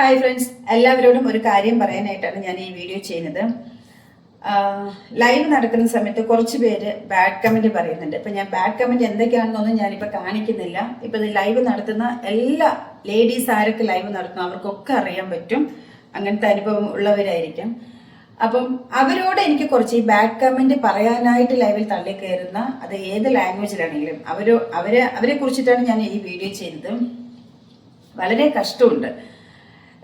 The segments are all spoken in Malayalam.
ഹായ് ഫ്രണ്ട്സ്, എല്ലാവരോടും ഒരു കാര്യം പറയാനായിട്ടാണ് ഞാൻ ഈ വീഡിയോ ചെയ്യുന്നത്. ലൈവ് നടക്കുന്ന സമയത്ത് കുറച്ച് പേര് ബാഡ് കമന്റ് പറയുന്നുണ്ട്. ഇപ്പൊ ഞാൻ ബാഡ് കമന്റ് എന്തൊക്കെയാണെന്നൊന്നും ഞാനിപ്പോ കാണിക്കുന്നില്ല. ഇപ്പൊ ഇത് ലൈവ് നടത്തുന്ന എല്ലാ ലേഡീസ് ആരൊക്കെ ലൈവ് നടത്തുന്നു അവർക്കൊക്കെ അറിയാൻ പറ്റും, അങ്ങനത്തെ അനുഭവം ഉള്ളവരായിരിക്കും. അപ്പം അവരോട് എനിക്ക് കുറച്ച് ഈ ബാഡ് കമന്റ് പറയാനായിട്ട് ലൈവിൽ തള്ളിക്കയറുന്ന, അത് ഏത് ലാംഗ്വേജിലാണെങ്കിലും അവരെ കുറിച്ചിട്ടാണ് ഞാൻ ഈ വീഡിയോ ചെയ്യുന്നത്. വളരെ കഷ്ടമുണ്ട്.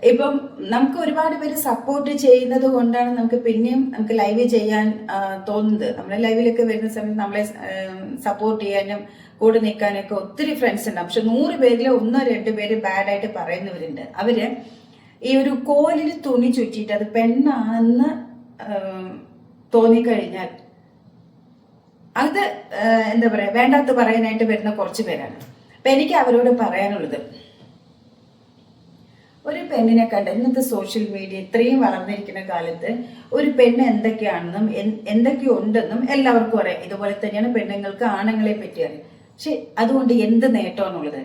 ഇപ്പം നമുക്ക് ഒരുപാട് പേര് സപ്പോർട്ട് ചെയ്യുന്നത് കൊണ്ടാണ് നമുക്ക് ലൈവ് ചെയ്യാൻ തോന്നുന്നത്. നമ്മളെ ലൈവിലൊക്കെ വരുന്ന സമയത്ത് നമ്മളെ സപ്പോർട്ട് ചെയ്യാനും കൂടെ നിൽക്കാനൊക്കെ ഒത്തിരി ഫ്രണ്ട്സ് ഉണ്ടാവും. പക്ഷെ 100 പേരിൽ 1-2 പേര് ബാഡായിട്ട് പറയുന്നവരുണ്ട്. അവര് ഈ ഒരു കോലിൽ തുണി ചുറ്റിയിട്ട് അത് പെണ്ണാണെന്ന് തോന്നിക്കഴിഞ്ഞാൽ അത് എന്താ പറയാ, വേണ്ടാത്ത പറയാനായിട്ട് വരുന്ന കുറച്ച് പേരാണ്. അപ്പൊ എനിക്ക് അവരോട് പറയാനുള്ളത്, ഒരു പെണ്ണിനെ കണ്ട് ഇന്നത്തെ സോഷ്യൽ മീഡിയ ഇത്രയും വളർന്നിരിക്കുന്ന കാലത്ത് ഒരു പെണ്ണ് എന്തൊക്കെയാണെന്നും എന്തൊക്കെയുണ്ടെന്നും എല്ലാവർക്കും അറിയാം. ഇതുപോലെ തന്നെയാണ് പെണ്ണുങ്ങൾക്ക് ആണുങ്ങളെ പറ്റി അറിയാം. പക്ഷെ അതുകൊണ്ട് എന്ത് നേട്ടമാണുള്ളത്?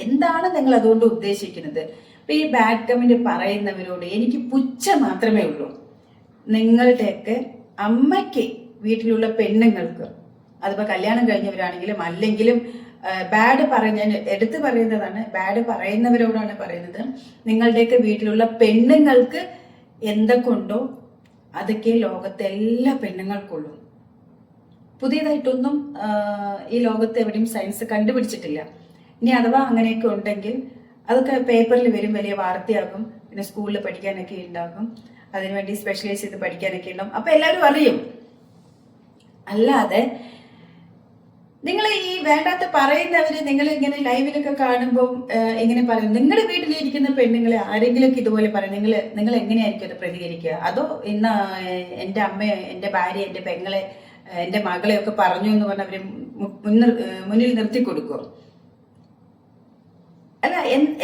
എന്താണ് നിങ്ങൾ അതുകൊണ്ട് ഉദ്ദേശിക്കുന്നത്? ഇപ്പൊ ഈ ബാഡ് കമന്റ് പറയുന്നവരോട് എനിക്ക് പുച്ഛം മാത്രമേ ഉള്ളൂ. നിങ്ങളുടെയൊക്കെ അമ്മയ്ക്ക് വീട്ടിലുള്ള പെണ്ണുങ്ങൾക്ക്, അതിപ്പോ കല്യാണം കഴിഞ്ഞവരാണെങ്കിലും അല്ലെങ്കിലും ബാഡ് ഞാൻ എടുത്തു പറയുന്നതാണ്, ബാഡ് പറയുന്നവരോടാണ് പറയുന്നത്. നിങ്ങളുടെയൊക്കെ വീട്ടിലുള്ള പെണ്ണുങ്ങൾക്ക് എന്തൊക്കെ ഉണ്ടോ അതൊക്കെ ലോകത്തെ എല്ലാ പെണ്ണുങ്ങൾക്കുള്ളൂ. പുതിയതായിട്ടൊന്നും ഈ ലോകത്ത് എവിടെയും സയൻസ് കണ്ടുപിടിച്ചിട്ടില്ല. ഇനി അഥവാ അങ്ങനെയൊക്കെ ഉണ്ടെങ്കിൽ അതൊക്കെ പേപ്പറിൽ വരും, വലിയ വാർത്തയാകും, പിന്നെ സ്കൂളിൽ പഠിക്കാനൊക്കെ ഉണ്ടാകും, അതിനുവേണ്ടി സ്പെഷ്യലൈസ് ചെയ്ത് പഠിക്കാനൊക്കെ ഉണ്ടാകും. അപ്പൊ എല്ലാവരും അറിയും. അല്ലാതെ നിങ്ങൾ ഈ വേണ്ടാത്ത പറയുന്നവര് നിങ്ങൾ ഇങ്ങനെ ലൈവിലൊക്കെ കാണുമ്പോൾ ഇങ്ങനെ പറയും, നിങ്ങളുടെ വീട്ടിലിരിക്കുന്ന പെണ്ണുങ്ങളെ ആരെങ്കിലുമൊക്കെ ഇതുപോലെ പറയും, നിങ്ങൾ എങ്ങനെയായിരിക്കും അത് പ്രതികരിക്കുക? അതോ ഇന്ന് എൻ്റെ അമ്മയെ, എൻ്റെ ഭാര്യ, എൻ്റെ പെങ്ങളെ, എൻ്റെ മകളെയൊക്കെ പറഞ്ഞു എന്ന് പറഞ്ഞ അവര് മുന്നിൽ നിർത്തി കൊടുക്കും? അല്ല,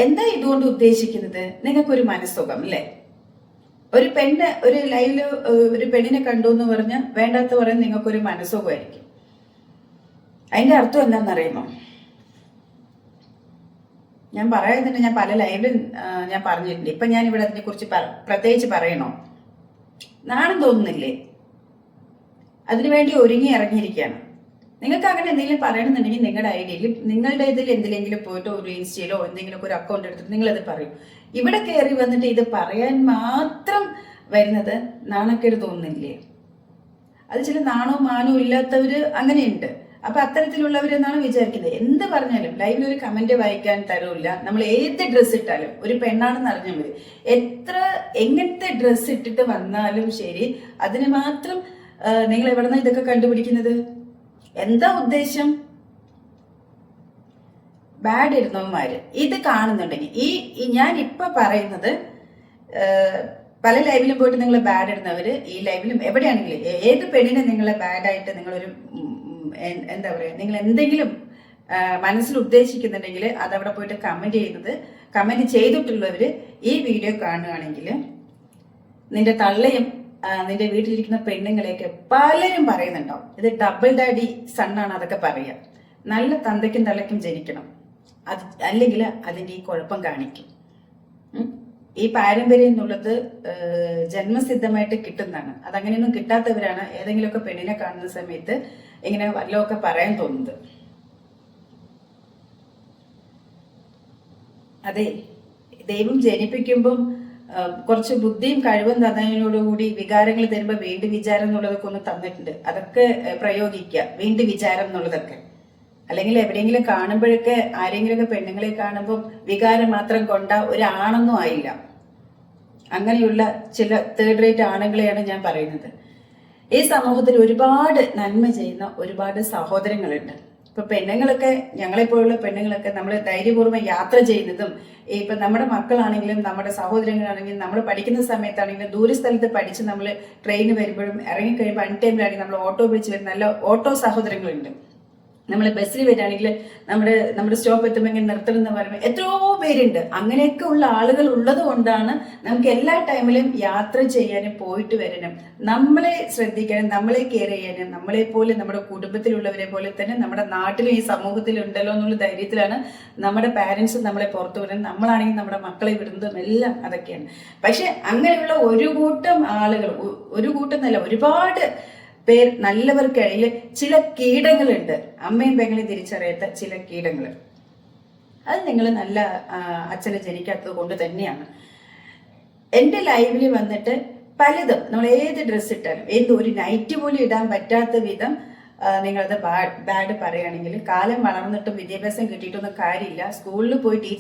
എന്താ ഇതുകൊണ്ട് ഉദ്ദേശിക്കുന്നത്? നിങ്ങൾക്കൊരു മനസ്സുഖം അല്ലേ? ഒരു പെണ്ണ് ഒരു ലൈവില് ഒരു പെണ്ണിനെ കണ്ടു എന്ന് പറഞ്ഞ് വേണ്ടാത്ത പറയാൻ നിങ്ങൾക്കൊരു മനസ്സുഖമായിരിക്കും. അതിന്റെ അർത്ഥം എന്താണെന്നറിയുമോ? ഞാൻ പറയുന്നുണ്ട്, ഞാൻ പല ലൈവിലും ഞാൻ പറഞ്ഞിട്ടുണ്ട്. ഇപ്പൊ ഞാൻ ഇവിടെ അതിനെ കുറിച്ച് പ്രത്യേകിച്ച് പറയണോ? നാണം തോന്നുന്നില്ലേ? അതിനുവേണ്ടി ഒരുങ്ങി ഇറങ്ങിയിരിക്കുകയാണ്. നിങ്ങൾക്ക് അങ്ങനെ എന്തെങ്കിലും പറയണമെന്നുണ്ടെങ്കിൽ നിങ്ങളുടെ ഐഡിയയിൽ, നിങ്ങളുടെ ഇതിൽ എന്തിലെങ്കിലും പോയിട്ട് ഒരു ഇൻസ്റ്റയിലോ എന്തെങ്കിലുമൊക്കെ ഒരു അക്കൗണ്ട് എടുത്തിട്ട് നിങ്ങളത് പറയും. ഇവിടെ കയറി വന്നിട്ട് ഇത് പറയാൻ മാത്രം വരുന്നത് നാണക്കേട് തോന്നുന്നില്ലേ? അത് ചില നാണവും മാനവും ഇല്ലാത്തവര് അങ്ങനെയുണ്ട്. അപ്പൊ അത്തരത്തിലുള്ളവരെന്നാണ് വിചാരിക്കുന്നത്. എന്ത് പറഞ്ഞാലും ലൈവിൽ ഒരു കമന്റ് വായിക്കാൻ തരൂല്ല. നമ്മൾ ഏത് ഡ്രസ്സ് ഇട്ടാലും ഒരു പെണ്ണാണെന്ന് അറിഞ്ഞാൽ മതി. എങ്ങനത്തെ ഡ്രസ്സ് ഇട്ടിട്ട് വന്നാലും ശരി, അതിന് മാത്രം നിങ്ങൾ എവിടെന്നാ ഇതൊക്കെ കണ്ടുപിടിക്കുന്നത്? എന്താ ഉദ്ദേശം? ബാഡ് ഇടുന്നവന്മാര് ഇത് കാണുന്നുണ്ടെങ്കിൽ ഈ ഞാൻ ഇപ്പൊ പറയുന്നത്, പല ലൈവിലും പോയിട്ട് നിങ്ങൾ ബാഡ് ഇടുന്നവര് ഈ ലൈവിലും എവിടെയാണെങ്കിലും ഏത് പെണ്ണിനെ നിങ്ങളെ ബാഡായിട്ട് നിങ്ങളൊരു എന്താ പറയാ, നിങ്ങൾ എന്തെങ്കിലും മനസ്സിൽ ഉദ്ദേശിക്കുന്നുണ്ടെങ്കിൽ അതവിടെ പോയിട്ട് കമന്റ് ചെയ്തിട്ടുള്ളവര് ഈ വീഡിയോ കാണുകയാണെങ്കിൽ നിന്റെ തള്ളയും നിന്റെ വീട്ടിലിരിക്കുന്ന പെണ്ണുങ്ങളെയൊക്കെ പലരും പറയുന്നുണ്ടാവും, ഇത് ഡബിൾ ഡാഡി സണ്ണാണ് അതൊക്കെ പറയാ. നല്ല തന്തയ്ക്കും തള്ളയ്ക്കും ജനിക്കണം, അത് അല്ലെങ്കിൽ അതിന്റെ ഈ കുഴപ്പം കാണിക്കും. ഈ പാരമ്പര്യം എന്നുള്ളത് ജന്മസിദ്ധമായിട്ട് കിട്ടുന്നതാണ്. അതങ്ങനെയൊന്നും കിട്ടാത്തവരാണ് ഏതെങ്കിലുമൊക്കെ പെണ്ണിനെ കാണുന്ന സമയത്ത് ഇങ്ങനെ വല്ലതൊക്കെ പറയാൻ തോന്നുന്നത്. അതെ, ദൈവം ജനിപ്പിക്കുമ്പം കുറച്ച് ബുദ്ധിയും കഴിവും തന്നതിനോടുകൂടി വികാരങ്ങൾ തരുമ്പോൾ വീണ്ടും വിചാരം എന്നുള്ളതൊക്കെ ഒന്ന് തന്നിട്ടുണ്ട്. അതൊക്കെ പ്രയോഗിക്കുക, വീണ്ടും വിചാരം എന്നുള്ളതൊക്കെ. അല്ലെങ്കിൽ എവിടെയെങ്കിലും കാണുമ്പോഴൊക്കെ ആരെങ്കിലുമൊക്കെ പെണ്ണുങ്ങളെ കാണുമ്പോൾ വികാരം മാത്രം കൊണ്ട ഒരാണൊന്നും ആയില്ല. അങ്ങനെയുള്ള ചില തേർഡ് റേറ്റ് ആണുങ്ങളെയാണ് ഞാൻ പറയുന്നത്. ഈ സമൂഹത്തിൽ ഒരുപാട് നന്മ ചെയ്യുന്ന ഒരുപാട് സഹോദരങ്ങളുണ്ട്. ഇപ്പൊ പെണ്ണുങ്ങളൊക്കെ, ഞങ്ങളെപ്പോലുള്ള പെണ്ണുങ്ങളൊക്കെ നമ്മൾ ധൈര്യപൂർവ്വം യാത്ര ചെയ്യുന്നതും, ഇപ്പൊ നമ്മുടെ മക്കളാണെങ്കിലും നമ്മുടെ സഹോദരങ്ങളാണെങ്കിലും നമ്മൾ പഠിക്കുന്ന സമയത്താണെങ്കിലും ദൂരസ്ഥലത്ത് പഠിച്ച് നമ്മൾ ട്രെയിന് വരുമ്പോഴും ഇറങ്ങിക്കഴിയുമ്പോൾ അൺടൈമിലാണെങ്കിൽ നമ്മൾ ഓട്ടോ പിടിച്ച് വരുന്ന നല്ല ഓട്ടോ സഹോദരങ്ങളുണ്ട്. നമ്മൾ ബസ്സിൽ വരികയാണെങ്കിൽ നമ്മുടെ സ്റ്റോപ്പ് എത്തുമ്പോൾ ഇങ്ങനെ നിർത്തണം എന്ന് പറയുമ്പോൾ എത്രയോ പേരുണ്ട്. അങ്ങനെയൊക്കെ ഉള്ള ആളുകൾ ഉള്ളത് കൊണ്ടാണ് നമുക്ക് എല്ലാ ടൈമിലും യാത്ര ചെയ്യാനും പോയിട്ട് വരാനും നമ്മളെ ശ്രദ്ധിക്കാനും നമ്മളെ കെയർ ചെയ്യാനും നമ്മളെ പോലെ നമ്മുടെ കുടുംബത്തിലുള്ളവരെ പോലെ തന്നെ നമ്മുടെ നാട്ടിലും ഈ സമൂഹത്തിലും ഉണ്ടല്ലോ എന്നുള്ള ധൈര്യത്തിലാണ് നമ്മുടെ പാരൻസ് നമ്മളെ പുറത്തു വിടുന്നത്. നമ്മളാണെങ്കിൽ നമ്മുടെ മക്കളെ വിടുന്നതും എല്ലാം അതൊക്കെയാണ്. പക്ഷെ അങ്ങനെയുള്ള ഒരു കൂട്ടം ആളുകൾ, ഒരു കൂട്ടം എന്നല്ല, ഒരുപാട് പേർ നല്ലവർക്കിടയിൽ ചില കീടങ്ങളുണ്ട്, അമ്മയും പെങ്ങളെയും തിരിച്ചറിയാത്ത ചില കീടങ്ങൾ. അത് നിങ്ങൾ നല്ല അച്ഛനെ ജനിക്കാത്തത് കൊണ്ട് തന്നെയാണ്. എൻ്റെ ലൈവിൽ വന്നിട്ട് പലതും നമ്മൾ ഏത് ഡ്രസ്സ് ഇട്ടാലും ഒരു നൈറ്റ് പോലും ഇടാൻ പറ്റാത്ത വിധം നിങ്ങളത് ബാഡ് പറയുകയാണെങ്കിൽ കാലം വളർന്നിട്ടും വിദ്യാഭ്യാസം കിട്ടിയിട്ടൊന്നും കാര്യമില്ല. സ്കൂളിൽ പോയി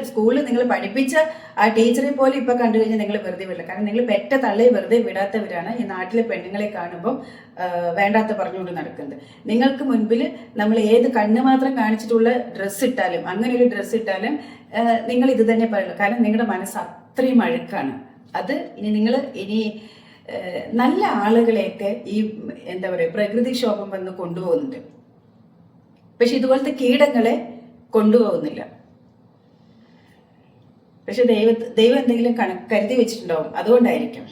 സ്കൂളിൽ നിങ്ങൾ പഠിപ്പിച്ച ആ ടീച്ചറെ പോലെ ഇപ്പൊ കണ്ടു കഴിഞ്ഞാൽ നിങ്ങൾ വെറുതെ വിടില്ല. കാരണം നിങ്ങൾ പെറ്റ തള്ളയെ വെറുതെ വിടാത്തവരാണ് ഈ നാട്ടിലെ പെണ്ണുങ്ങളെ കാണുമ്പോൾ വേണ്ടാത്ത പറഞ്ഞുകൊണ്ട് നടക്കുന്നത്. നിങ്ങൾക്ക് മുൻപിൽ നമ്മൾ ഏത് കണ്ണ് മാത്രം കാണിച്ചിട്ടുള്ള ഡ്രസ്സ് ഇട്ടാലും, അങ്ങനെ ഒരു ഡ്രസ്സ് ഇട്ടാലും നിങ്ങൾ ഇത് തന്നെ പറയുള്ളൂ. കാരണം നിങ്ങളുടെ മനസ്സ് അത്രയും അഴുക്കാണ്. അത് ഇനി നല്ല ആളുകളെയൊക്കെ ഈ എന്താ പറയുക പ്രകൃതിക്ഷോഭം വന്ന് കൊണ്ടുപോകുന്നുണ്ട്. പക്ഷെ ഇതുപോലത്തെ കീടങ്ങളെ കൊണ്ടുപോകുന്നില്ല. പക്ഷെ ദൈവം എന്തെങ്കിലും കരുതി വെച്ചിട്ടുണ്ടാവും, അതുകൊണ്ടായിരിക്കും.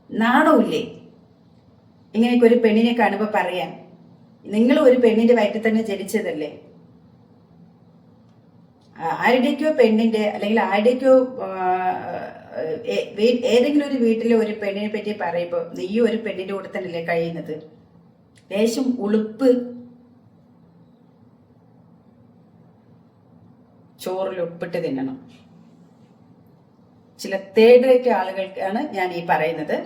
നാണമില്ലേ ഇങ്ങനെയൊക്കെ ഒരു പെണ്ണിനെ കാണുമ്പോൾ പറയാൻ? നിങ്ങൾ ഒരു പെണ്ണിന്റെ വയറ്റിൽ തന്നെ ജനിച്ചതല്ലേ? ആരുടെയൊക്കെയോ പെണ്ണിന്റെ അല്ലെങ്കിൽ ആരുടെയൊക്കെയോ ഏതെങ്കിലും ഒരു വീട്ടിലെ ഒരു പെണ്ണിനെ പറ്റി പറയുമ്പോൾ നീയും ഒരു പെണ്ണിന്റെ കൂടെ തന്നെയല്ലേ കഴിയുന്നത്? ലേശം ഉളുപ്പ് ചോറിൽ ഉപ്പിട്ട് തിന്നണം. ചില തേർഡ് റേറ്റ് ആളുകൾക്കാണ് ഞാൻ ഈ പറയുന്നത്.